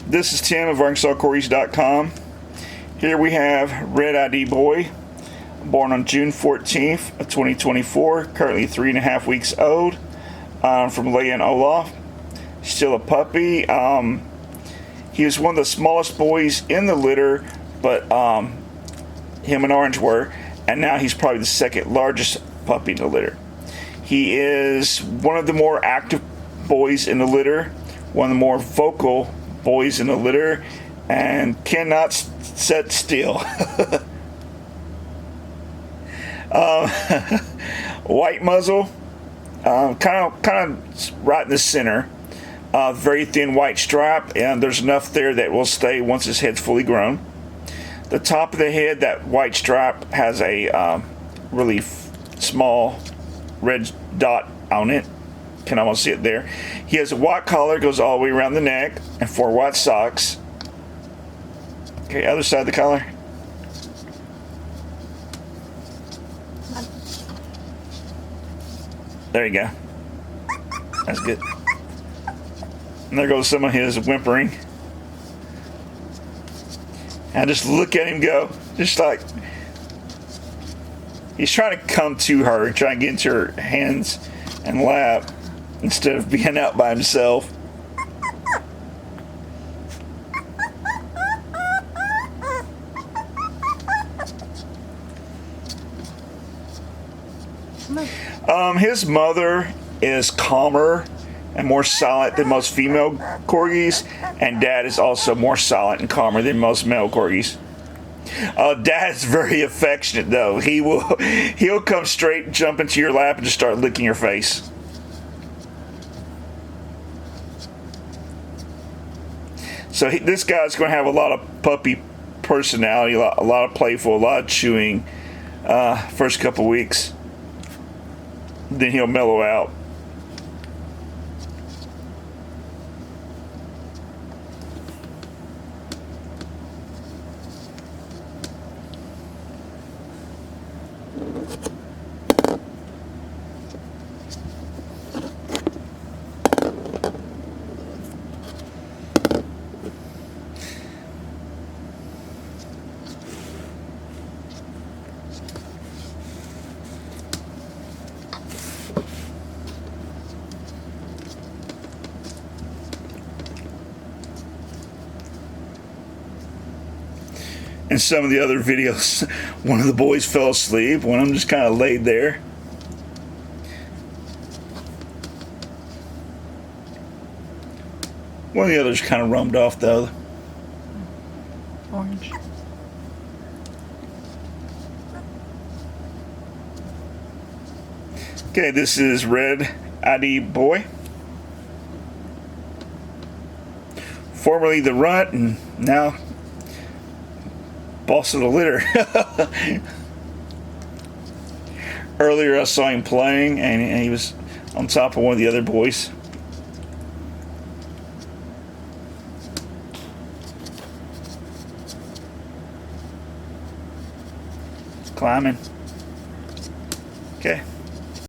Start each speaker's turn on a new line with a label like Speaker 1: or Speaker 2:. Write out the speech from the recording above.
Speaker 1: This is Tim of ArkansasCorgis.com. Here we have Red ID Boy, born on June 14th of 2024, currently 3.5 weeks old, from Leah and Olaf. Still a puppy. He was one of the smallest boys in the litter, but him and Orange were, and now he's probably the second largest puppy in the litter. He is one of the more active boys in the litter, one of the more vocal boys in the litter, and cannot sit still. White muzzle, kind of right in the center. Very thin white stripe, and there's enough there that will stay once his head's fully grown. The top of the head, that white stripe has a really small red dot on it. Can almost see it there. He has a white collar, goes all the way around the neck, and 4 white socks. Okay, other side of the collar. There you go. That's good. And there goes some of his whimpering. And just look at him go. Just like he's trying to come to her, trying to get into her hands and lap instead of being out by himself. His mother is calmer and more silent than most female corgis, and Dad is also more silent and calmer than most male corgis. Dad is very affectionate though. He'll come straight, jump into your lap, and just start licking your face. So this guy's going to have a lot of puppy personality, a lot of playful, a lot of chewing first couple weeks. Then he'll mellow out. In some of the other videos, one of the boys fell asleep, one of them just kind of laid there. One of the others kind of roamed off though.
Speaker 2: Orange.
Speaker 1: Okay, this is Red ID Boy. Formerly the runt, and now boss of the litter. Earlier I saw him playing, and he was on top of one of the other boys. Climbing. Okay.